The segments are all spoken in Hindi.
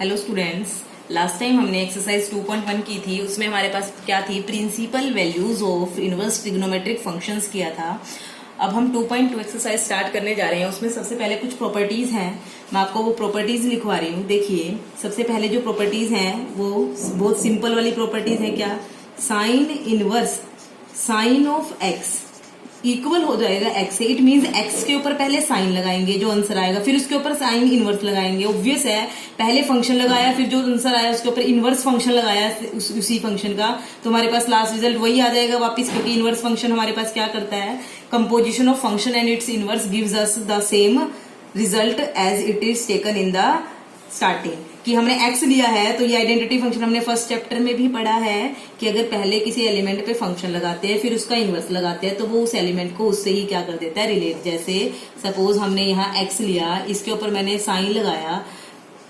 हेलो स्टूडेंट्स, लास्ट टाइम हमने एक्सरसाइज 2.1 की थी। उसमें हमारे पास क्या थी, principal values of inverse trigonometric functions किया था। अब हम 2.2 एक्सरसाइज स्टार्ट करने जा रहे हैं। उसमें सबसे पहले कुछ प्रॉपर्टीज हैं, मैं आपको वो प्रॉपर्टीज लिखवा रही हूँ। देखिए, सबसे पहले जो प्रॉपर्टीज हैं वो बहुत सिंपल वाली प्रॉपर्टीज है। क्या, sine inverse sine of x equal हो जाएगा एक्स से। इट मीन्स एक्स के ऊपर पहले साइन लगाएंगे जो आंसर आएगा, फिर उसके ऊपर साइन इनवर्स लगाएंगे। ऑब्वियस है, पहले फंक्शन लगाया फिर जो आंसर आया उसके ऊपर इनवर्स फंक्शन लगाया उसी फंक्शन का, तो हमारे पास लास्ट रिजल्ट वही आ जाएगा वापस, क्योंकि इनवर्स फंक्शन हमारे पास क्या करता है, composition of function and its inverse gives us the same result as it is taken in the starting. कि हमने x लिया है तो ये आइडेंटिटी फंक्शन हमने फर्स्ट चैप्टर में भी पढ़ा है कि अगर पहले किसी एलिमेंट पे फंक्शन लगाते हैं फिर उसका इनवर्स लगाते हैं तो वो उस एलिमेंट को उससे ही क्या कर देता है, रिलेट। जैसे सपोज हमने यहाँ x लिया, इसके ऊपर मैंने साइन लगाया,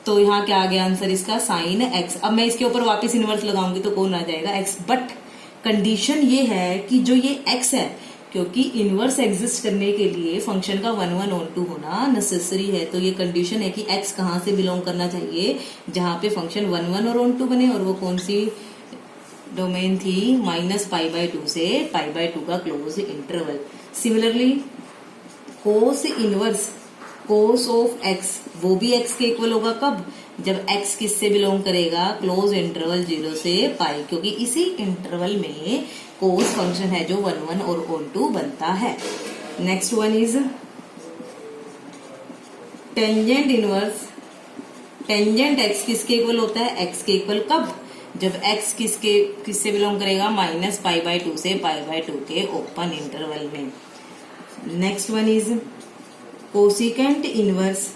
तो यहाँ क्या आ गया आंसर इसका, साइन x। अब मैं इसके ऊपर वापस इनवर्स लगाऊंगी तो कौन आ जाएगा, x। बट कंडीशन ये है कि जो ये x है, क्योंकि इनवर्स एग्जिस्ट करने के लिए फंक्शन का 1 1 on 2 होना नेसेसरी है, तो ये कंडीशन है कि x कहाँ से बिलोंग करना चाहिए, जहां पे फंक्शन 1 1 और on 2 बने। और वो कौन सी डोमेन थी, -π/2 से π/2 का close interval. Similarly cos inverse cos of x, वो भी x के इक्वल होगा कब, जब x किससे बिलोंग करेगा, क्लोज इंटरवल 0 से π, क्योंकि इसी इंटरवल में कोस फंक्शन है जो 1 1 और on 2 बनता है। Next one is tangent inverse. Tangent x किसके इक्वल होता है, x के इक्वल कब, जब x किससे बिलोंग करेगा, -π/2 से π/2 के ओपन इंटरवल में। Next one is cosecant inverse.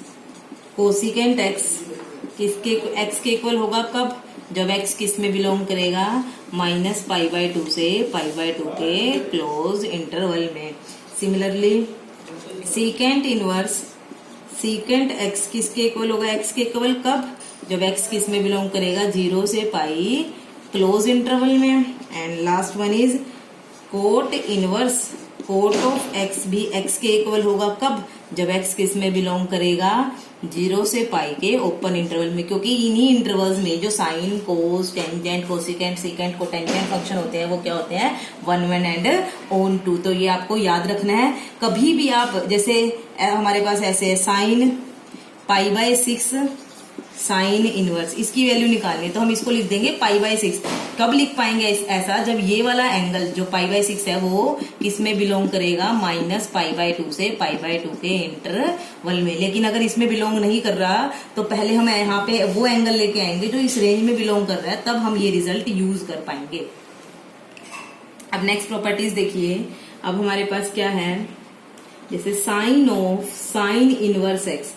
Cosecant x x के इक्वल होगा कब, जब x किस में बिलोंग करेगा, -π/2 से π/2 के क्लोज इंटरवल में। Similarly secant inverse, secant x किसके इक्वल होगा, x के इक्वल कब, जब x किस में बिलोंग करेगा, 0 से π क्लोज इंटरवल में। And last one is cot inverse. Cot of x भी x के इक्वल होगा कब, जब x किस में बिलोंग करेगा, 0 से π के ओपन इंटरवल में, क्योंकि इन्हीं इंटरवल्स में जो sine cos tangent cosecant secant cotangent function होते हैं वो क्या होते हैं, 1 1 एंड on 2। तो ये आपको याद रखना है। कभी भी आप, जैसे हमारे पास ऐसे है साइन π/6 साइन इनवर्स, इसकी वैल्यू निकालनी है तो हम इसको लिख देंगे π/6। कब लिख पाएंगे ऐसा, जब ये वाला एंगल जो π/6 है वो किसमें बिलोंग करेगा, -π/2 से π/2 के इंटरवल में। लेकिन अगर इसमें बिलोंग नहीं कर रहा तो पहले हम यहाँ पे वो एंगल लेके आएंगे जो इस रेंज में बिलोंग कर रहा है, तब हम ये रिजल्ट यूज कर पाएंगे। अब नेक्स्ट प्रॉपर्टीज देखिए। अब हमारे पास क्या है, जैसे sine of sine inverse x.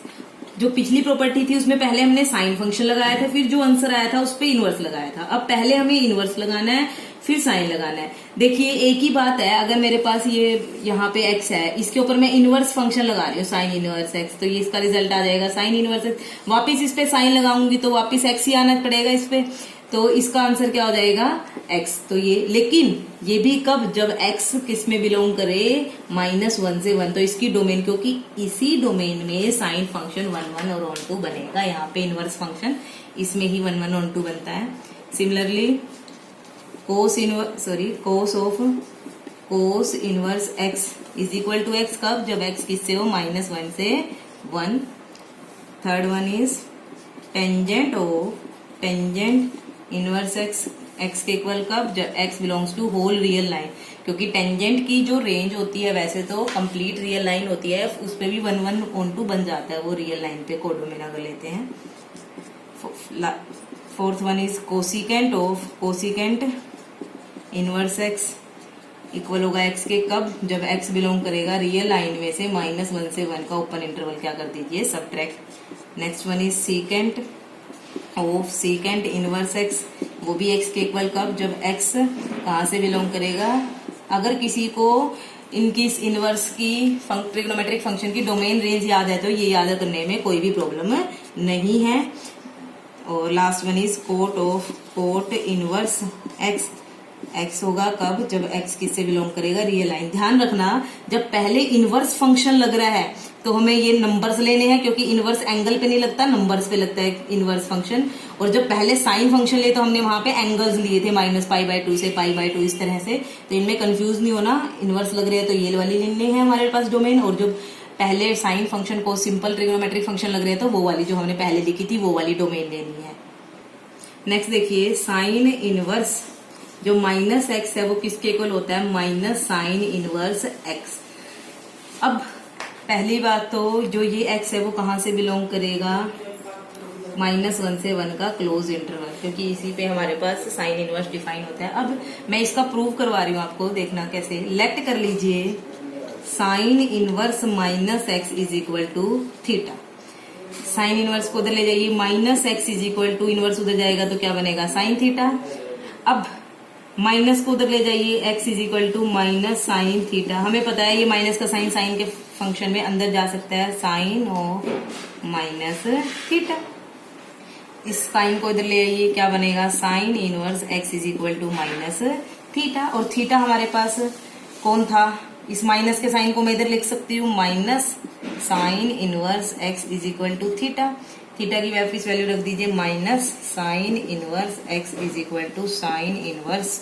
जो पिछली प्रॉपर्टी थी उसमें पहले हमने साइन फंक्शन लगाया था, फिर जो आंसर आया था उस पर इनवर्स लगाया था। अब पहले हमें इनवर्स लगाना है फिर साइन लगाना है। देखिए एक ही बात है, अगर मेरे पास ये यहाँ पे x है, इसके ऊपर मैं इनवर्स फंक्शन लगा रही हूँ साइन इनवर्स x, तो ये इसका रिजल्ट आ जाएगा साइन इनवर्स x। वापिस इस पे साइन लगाऊंगी तो वापिस x ही आना पड़ेगा इस पे, तो इसका आंसर क्या हो जाएगा, x। तो ये, लेकिन ये भी कब, जब x किस में बिलोंग करे, -1 से 1, तो इसकी डोमेन, क्योंकि इसी डोमेन में साइन फंक्शन 1 1 और on 2 बनेगा। यहाँ पे इनवर्स फंक्शन इसमें ही 1 1 on 2 बनता है। Similarly cos inverse x is equal to x कब, जब x किससे हो, -1 से 1। Third one is tangent inverse x के इक्वल कब, जब x belongs to whole real line. क्योंकि टेंजेंट की जो रेंज होती है वैसे तो कंप्लीट रियल लाइन होती है, उस पे भी 1 1 on 2 बन जाता है वो रियल लाइन पे, कोडोमेन अगर लेते हैं। Fourth one is cosecant inverse x equal होगा x के कब, जब x बिलोंग करेगा रियल लाइन में से -1 से 1 का ओपन इंटरवल क्या कर दीजिए, subtract. Next one is secant inverse x, वो भी x के इक्वल कब, जब x कहाँ से बिलोंग करेगा। अगर किसी को इनकी इनवर्स की ट्रिग्नोमेट्रिक फंक्शन की डोमेन रेंज याद है तो ये याद करने में कोई भी प्रॉब्लम नहीं है। और last one is cot inverse x होगा कब, जब x किससे बिलोंग करेगा, रियल लाइन। ध्यान रखना, जब पहले इनवर्स फंक्शन लग रहा है तो हमें ये नंबर्स लेने हैं, क्योंकि इनवर्स एंगल पे नहीं लगता, नंबर्स पे लगता है इनवर्स फंक्शन। और जब पहले साइन फंक्शन लिए तो हमने वहां पे एंगल्स लिए थे -π/2 से π/2 इस तरह से। तो इनमें कंफ्यूज नहीं होना, इनवर्स लग रहे हैं तो ये वाली लेनी है हमारे पास डोमेन, और जो पहले साइन फंक्शन को सिंपल ट्रिग्नोमेट्रिक फंक्शन लग रहे हैं तो वो वाली जो हमने पहले लिखी थी वो वाली डोमेन लेनी है। नेक्स्ट देखिए, साइन इनवर्स जो -x है वो किसके इक्वल होता है, -sin इनवर्स x। अब पहली बात तो जो ये x है वो कहाँ से बिलोंग करेगा, -1 से 1 का क्लोज इंटरवल, क्योंकि इसी पे हमारे पास साइन इनवर्स डिफाइन होता है। अब मैं इसका प्रूव करवा रही हूँ आपको, देखना कैसे। लेट कर लीजिए sine inverse -x is equal to theta. Sine inverse को उधर ले जाइए, -x is equal to inverse उधर जाएगा तो क्या बनेगा, साइन थीटा। अब माइनस को उधर ले जाइए, x is equal to minus sine theta. हमें पता है ये माइनस का साइन साइन के फंक्शन में अंदर जा सकता है, साइन ऑफ माइनस थीटा। इस साइन को इधर ले आइए, क्या बनेगा, sine inverse x is equal to minus theta. और थीटा हमारे पास कौन था, इस माइनस के साइन को मैं इधर लिख सकती हूँ, minus sine inverse x is equal to theta. Theta की वापिस वैल्यू रख दीजिए, minus sine inverse x is equal to sine inverse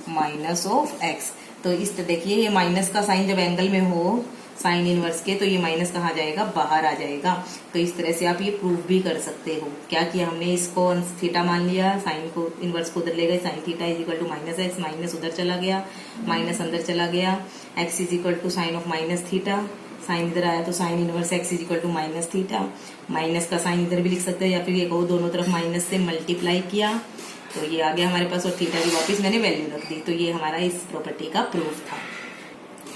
minus of x। तो इस तरह देखिए, ये माइनस का साइन जब एंगल में हो साइन इनवर्स के, तो ये माइनस कहाँ जाएगा, बाहर आ जाएगा। तो इस तरह से आप ये प्रूफ भी कर सकते हो। क्या किया हमने, इसको थीटा मान लिया, साइन को इनवर्स को उधर ले गए, sine theta is equal to -x, minus उधर चला गया, माइनस अंदर चला गया, x is equal to sine of minus theta, sine इधर आया तो sine inverse x is equal to minus theta. Minus का साइन इधर भी लिख सकते हैं, या फिर ये कहो दोनों तरफ माइनस से मल्टीप्लाई किया तो ये आ गया हमारे पास, और थीटा की वापस मैंने वैल्यू रख दी। तो ये हमारा इस प्रॉपर्टी का प्रूफ था।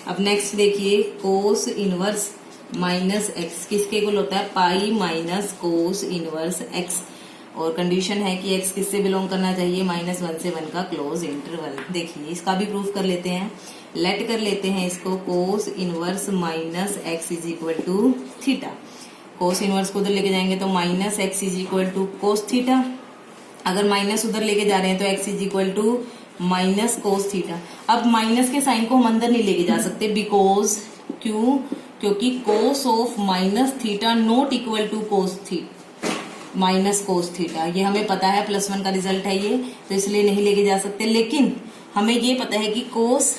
अब नेक्स्ट देखिए, कोस इनवर्स -x किसके इक्वल होता है, पाई माइनस कोस इनवर्स x। और कंडीशन है कि x किससे बिलोंग करना चाहिए, -1 से 1 का क्लोज इंटरवल। देखिए इसका भी प्रूफ कर लेते हैं। लेट कर लेते हैं इसको, cos inverse -x is equal to theta. Cos inverse को उधर लेके जाएंगे तो -x is equal to cos theta. अगर माइनस उधर लेके जा रहे हैं तो x is equal to minus cos theta. अब माइनस के साइन को हम अंदर नहीं लेके जा सकते, बिकॉज क्यों, क्योंकि cos of minus theta not equal to cos theta, minus cos theta. ये हमें पता है, +1 का रिजल्ट है ये, तो इसलिए नहीं लेके जा सकते। लेकिन हमें ये पता है कि cos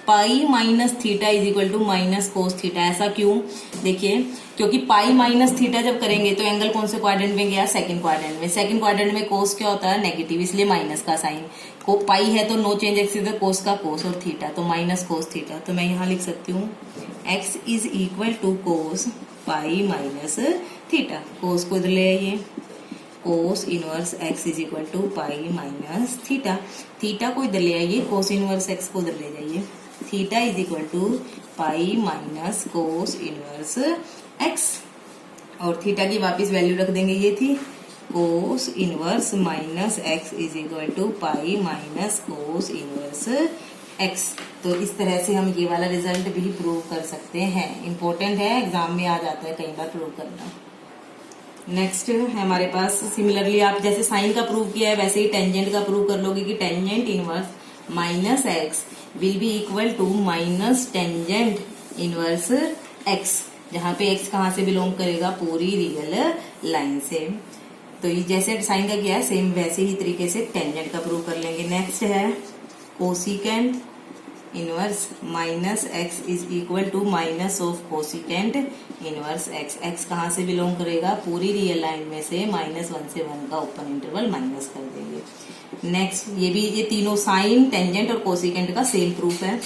pi minus theta is equal to minus cos theta. ऐसा क्यों, देखिए क्योंकि पाई माइनस थीटा जब करेंगे तो एंगल कौन से क्वाड्रेंट में गया, सेकंड क्वाड्रेंट में। सेकंड क्वाड्रेंट में कोस क्या होता है, नेगेटिव, इसलिए माइनस का साइन। को पाई है तो नो चेंज एक्स इधर, कोस का कोस, और थीटा तो माइनस कोस थीटा। तो मैं यहाँ लिख सकती हूँ x is equal to cos pi minus theta. Cos को इधर ले आइए, cos inverse x is equal to pi minus theta. Theta को इधर ले आइए, कोस इनवर्स x को उधर ले जाइए, theta is equal to pi minus cos inverse x। और थीटा की वापस वैल्यू रख देंगे, ये थी cos inverse minus x is equal to pi minus cos inverse x। तो इस तरह से हम ये वाला रिजल्ट भी प्रूव कर सकते हैं। इंपॉर्टेंट है, एग्जाम में आ जाता है कई बार प्रूव करना। नेक्स्ट है हमारे पास, सिमिलरली आप जैसे साइन का प्रूव किया है वैसे ही टेंजेंट का प्रूव कर लोगे कि tangent inverse minus x will be equal to minus tangent inverse x, जहाँ पे एक्स कहाँ से बिलोंग करेगा, पूरी रियल लाइन से। तो ये जैसे साइन का किया है सेम वैसे ही तरीके से टेंजेंट का प्रूव कर लेंगे। नेक्स्ट है cosecant inverse minus x is equal to minus of cosecant inverse x. X कहाँ से बिलोंग करेगा, पूरी रियल लाइन में से -1 से 1 का ओपन इंटरवल माइनस कर देंगे। नेक्स्ट ये तीनों साइन, टेंजेंट और कोसिकेंट का सेम प्रूफ है।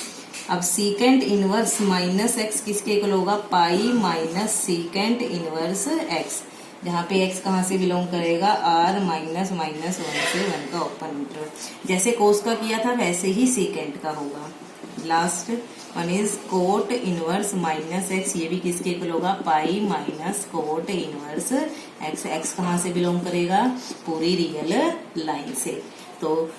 अब सीकेंट इनवर्स माइनस एक्स किसके इक्वल होगा, pi minus secant inverse x, जहाँ पे x कहाँ से बिलोंग करेगा, r माइनस -1 से 1 का ओपन इंटरवल। जैसे कोस का किया था वैसे ही सीकेंट का होगा। Last one is cot inverse minus x, ये भी किसके इक्वल होगा, pi minus cot inverse x. X कहाँ से बिलोंग करेगा, पूरी रियल लाइन से। तो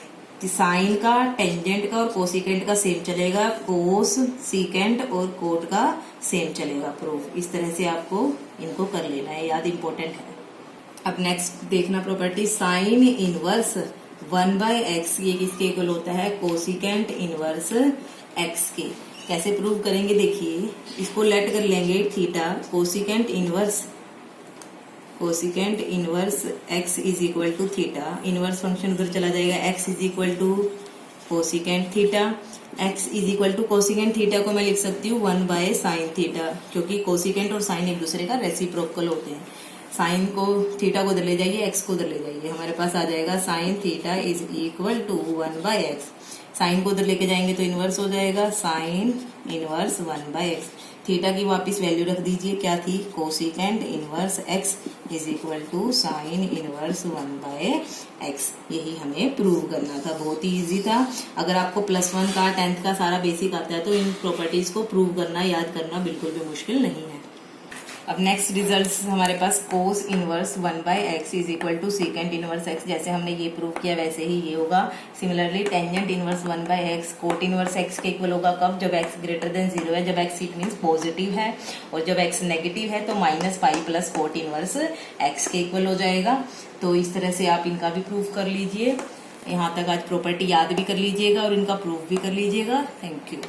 साइन का, टेंजेंट का और कोसिकेंट का सेम चलेगा, कोस, सीकेंट और कोट का सेम चलेगा प्रूफ। इस तरह से आपको इनको कर लेना है, याद इंपॉर्टेंट है। अब नेक्स्ट देखना प्रॉपर्टी, साइन इनवर्स 1/x ये किसके इक्वल होता है, कोसिकेंट इनवर्स x के। कैसे प्रूव करेंगे देखिए, इसको लेट कर लेंगे theta cosecant inverse x is equal to theta, inverse function उधर चला जाएगा, x is equal to cosecant theta, x is equal to cosecant theta को मैं लिख सकती हूँ 1 बाय साइन थीटा, क्योंकि कोसिकेंट और साइन एक दूसरे का रेसिप्रोकल होते हैं। साइन को थीटा को उधर ले जाइए, एक्स को उधर ले जाइए, हमारे पास आ जाएगा sine theta is equal to 1 by x. Sine को उधर लेके जाएंगे तो इनवर्स हो जाएगा sine inverse 1 by x. Theta की वापस वैल्यू रख दीजिए, क्या थी, cosecant inverse x is equal to sine inverse 1 by x. यही हमें प्रूव करना था, बहुत ही इजी था। अगर आपको +1 का 10th का सारा बेसिक आता है तो इन प्रॉपर्टीज को प्रूव करना, याद करना बिल्कुल भी मुश्किल नहीं है। अब नेक्स्ट रिजल्ट्स हमारे पास cos inverse 1 by x is equal to second inverse x. जैसे हमने ये प्रूव किया वैसे ही ये होगा। Similarly tangent inverse 1 by x cot inverse x के इक्वल होगा कब, जब एक्स ग्रेटर देन 0 है, जब एक्स इट मीन्स पॉजिटिव है, और जब एक्स नेगेटिव है तो -pi plus coat inverse x के इक्वल हो जाएगा। तो इस तरह से आप इनका भी प्रूव कर लीजिए। यहाँ तक आज प्रॉपर्टी याद भी कर लीजिएगा और इनका प्रूफ भी कर लीजिएगा। Thank you.